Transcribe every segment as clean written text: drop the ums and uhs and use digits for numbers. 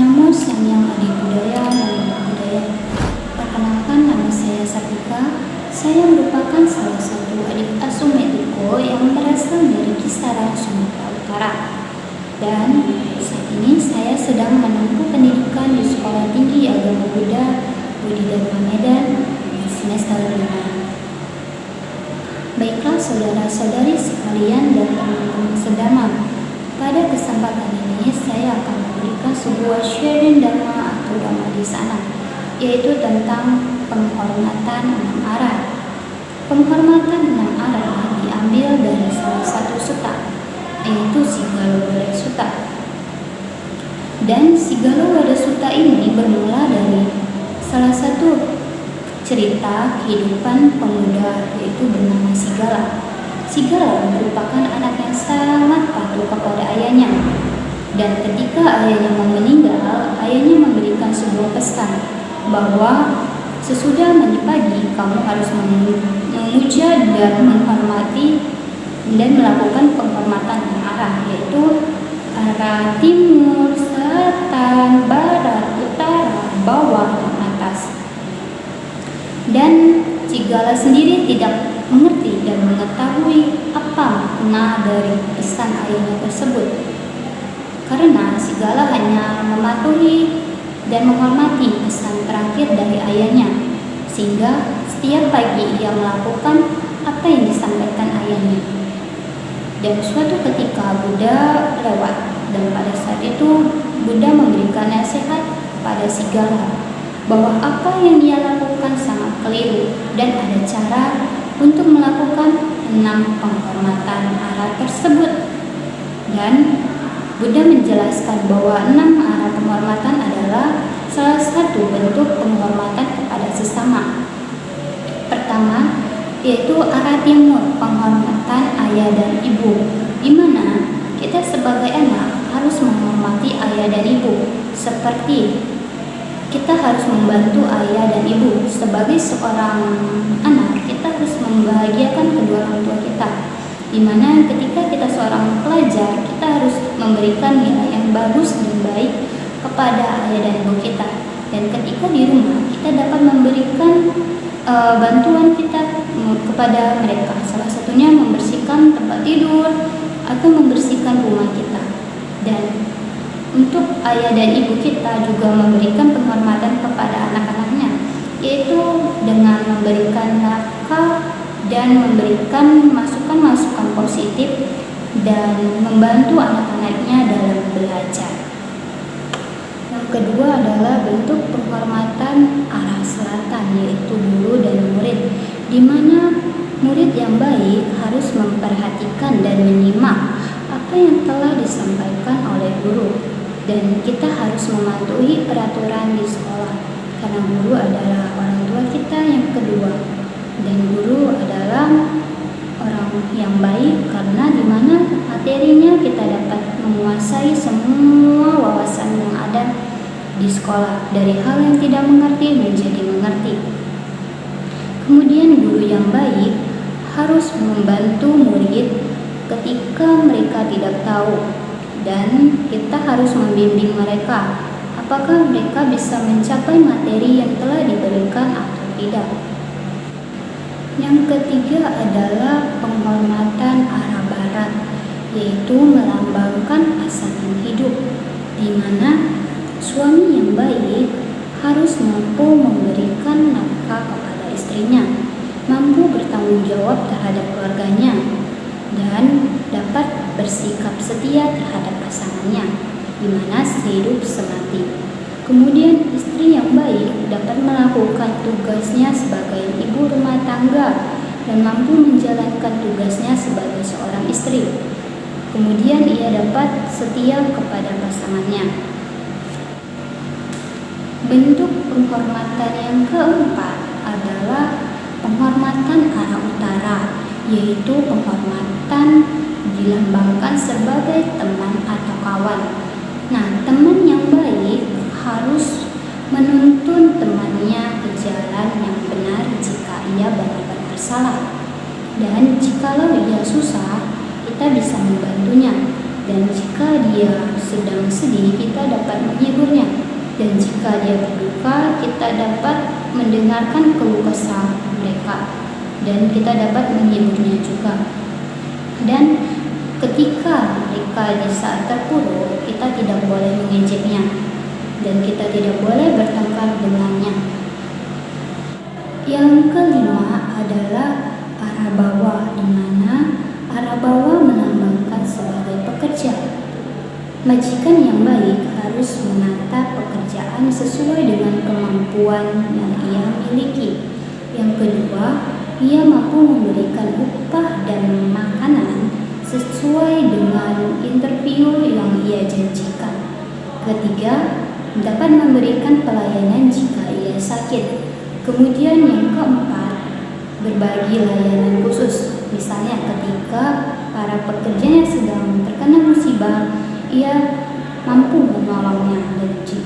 Namo Sang Adi Budaya Namo Budaya. Perkenalkan, nama saya Satika. Saya merupakan salah satu adik asuh Mediko yang berasal dari Kisaran, Sumatera Utara. Dan saat ini saya sedang menempuh pendidikan di Sekolah Tinggi Agama Buddha Budi Dharma Medan semester 5. Baiklah saudara-saudari sekalian dan teman-teman sedama, pada kesempatan ini saya akan memberikan sebuah sharing dharma atau dhamma di sana, yaitu tentang penghormatan 6 arah. Penghormatan 6 arah diambil dari salah satu sutta, yaitu Sigalo-Wada Sutta. Dan Sigalo-Wada Sutta ini bermula dari salah satu cerita kehidupan pemuda, yaitu bernama Sigala. Sigala merupakan anak yang sangat patuh kepada ayahnya. Dan ketika ayahnya mau meninggal, ayahnya memberikan sebuah pesan bahwa sesudah mandi pagi kamu harus memuja dan menghormati dan melakukan penghormatan yang arah, yaitu arah timur, selatan, barat, utara, bawah, dan atas. Dan Sigala sendiri tidak mengerti dan mengetahui apa makna dari pesan ayahnya tersebut, karena Sigala hanya mematuhi dan menghormati pesan terakhir dari ayahnya, sehingga setiap pagi ia melakukan apa yang disampaikan ayahnya. Dan suatu ketika Buddha lewat, dan pada saat itu Buddha memberikan nasihat pada Sigala bahwa apa yang dia lakukan sangat keliru dan ada cara untuk melakukan 6 penghormatan arah tersebut. Dan Buddha menjelaskan bahwa 6 arah penghormatan adalah salah satu bentuk penghormatan kepada sesama. Pertama, yaitu arah timur, penghormatan ayah dan ibu, di mana kita sebagai anak harus menghormati ayah dan ibu, seperti kita harus membantu ayah dan ibu. Sebagai seorang anak, kita harus membahagiakan kedua orang tua kita, dimana ketika kita seorang pelajar, kita harus memberikan nilai yang bagus dan baik kepada ayah dan ibu kita. Dan ketika di rumah, kita dapat memberikan bantuan kita kepada mereka, salah satunya membersihkan tempat tidur atau membersihkan rumah kita. Dan untuk ayah dan ibu kita juga memberikan penghormatan kepada anak-anaknya, yaitu dengan memberikan nafkah dan memberikan masukan-masukan positif dan membantu anak-anaknya dalam belajar. Yang kedua adalah bentuk penghormatan arah selatan, yaitu guru dan murid, di mana murid yang baik harus memperhatikan dan menyimak apa yang telah disampaikan oleh guru. Dan kita harus mematuhi peraturan di sekolah, karena guru adalah orang tua kita yang kedua. Dan guru adalah orang yang baik, karena di mana materinya kita dapat menguasai semua wawasan yang ada di sekolah, dari hal yang tidak mengerti menjadi mengerti. Kemudian guru yang baik harus membantu murid ketika mereka tidak tahu, dan kita harus membimbing mereka apakah mereka bisa mencapai materi yang telah diberikan atau tidak. Yang ketiga adalah penghormatan arah barat, yaitu melambangkan pasangan hidup, di mana suami yang baik harus mampu memberikan nafkah kepada istrinya, mampu bertanggung jawab terhadap keluarganya, dan dapat bersikap setia terhadap pasangannya, di mana sehidup semati. Kemudian istri yang baik dapat melakukan tugasnya sebagai ibu rumah tangga dan mampu menjalankan tugasnya sebagai seorang istri. Kemudian ia dapat setia kepada pasangannya. Bentuk penghormatan yang keempat adalah penghormatan arah utara, yaitu penghormatan dilambangkan sebagai teman atau kawan. Nah, teman yang baik harus menuntun temannya ke jalan yang benar jika ia benar-benar salah. Dan jikalau ia susah, kita bisa membantunya. Dan jika dia sedang sedih, kita dapat menghiburnya. Dan jika dia berduka, kita dapat mendengarkan keluh kesah mereka dan kita dapat menghiburnya juga. Dan ketika mereka di saat terpuruk, kita tidak boleh mengejeknya dan kita tidak boleh bertengkar dengannya. Yang kelima adalah arah bawah, di mana arah bawah melambangkan sebagai pekerja. Majikan yang baik harus menata pekerjaan sesuai dengan kemampuan yang ia miliki. Yang kedua, ia mampu memberikan upah dan makanan sesuai dengan interview yang ia janjikan. Ketiga, dapat memberikan pelayanan jika ia sakit. Kemudian yang keempat, berbagi layanan khusus. Misalnya ketika para pekerjanya sedang terkena musibah, ia mampu menolongnya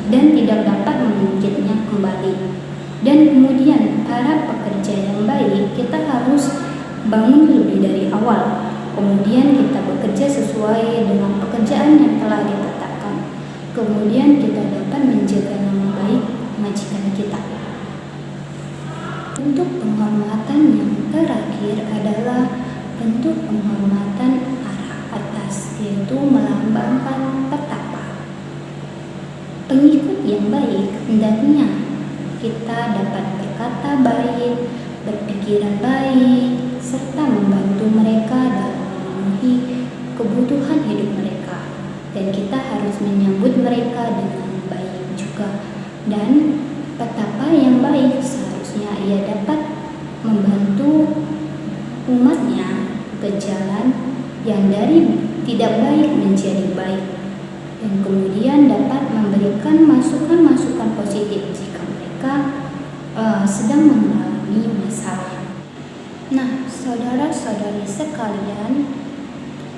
dan tidak dapat mengungkitnya kembali. Dan kemudian para pekerja yang baik, kita harus bangun lebih dari awal. Kemudian kita bekerja sesuai dengan pekerjaan yang telah ditetapkan. Kemudian kita dapat menjaga nama baik majikan kita. Bentuk penghormatan yang terakhir adalah bentuk penghormatan arah atas, yaitu melambangkan petapa. Pengikut yang baik hendaknya kita dapat berkata baik, berpikiran baik, serta membantu mereka dalam memenuhi kebutuhan hidup mereka. Dan kita harus menyambut mereka dengan baik juga. Dan petapa yang baik seharusnya ia dapat membantu umatnya ke jalan yang dari tidak baik menjadi baik, dan kemudian dapat memberikan masukan-masukan positif jika mereka sedang mengalami masalah. Nah, saudara-saudari sekalian,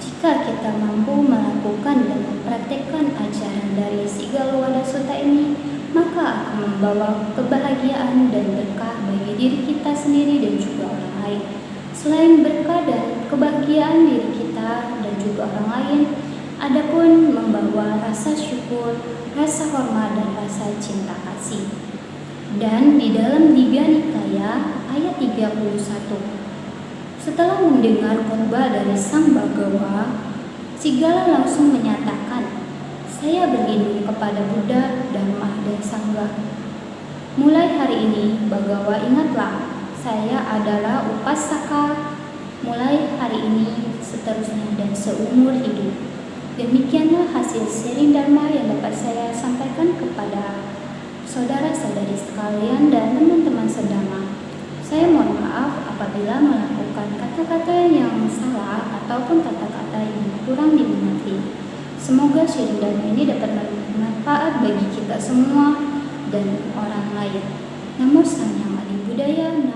jika kita mampu melakukan dan mempraktikkan ajaran dari Sigalo Wadasuta ini, maka akan membawa kebahagiaan dan berkah bagi diri kita sendiri dan juga orang lain. Selain berkah dan kebahagiaan diri kita dan juga orang lain, adapun membawa rasa syukur, rasa hormat, dan rasa cinta kasih. Dan di dalam 3 Nikaya ayat 31, setelah mendengar khotbah dari Sang Bagawa, Sigala langsung menyatakan, "Saya berlindung kepada Buddha, Dhamma, dan Sangha. Mulai hari ini, Bagawa, ingatlah, saya adalah upasaka mulai hari ini, seterusnya, dan seumur hidup." Demikianlah hasil sharing Dharma yang dapat saya sampaikan kepada saudara-saudari sekalian dan teman-teman sedama. Saya mohon maaf apabila melakukan kata-kata yang salah ataupun kata-kata yang kurang dimengerti. Semoga sharing Dharma ini dapat bermanfaat bagi kita semua dan orang lain. Namo Sanyamani Budaya.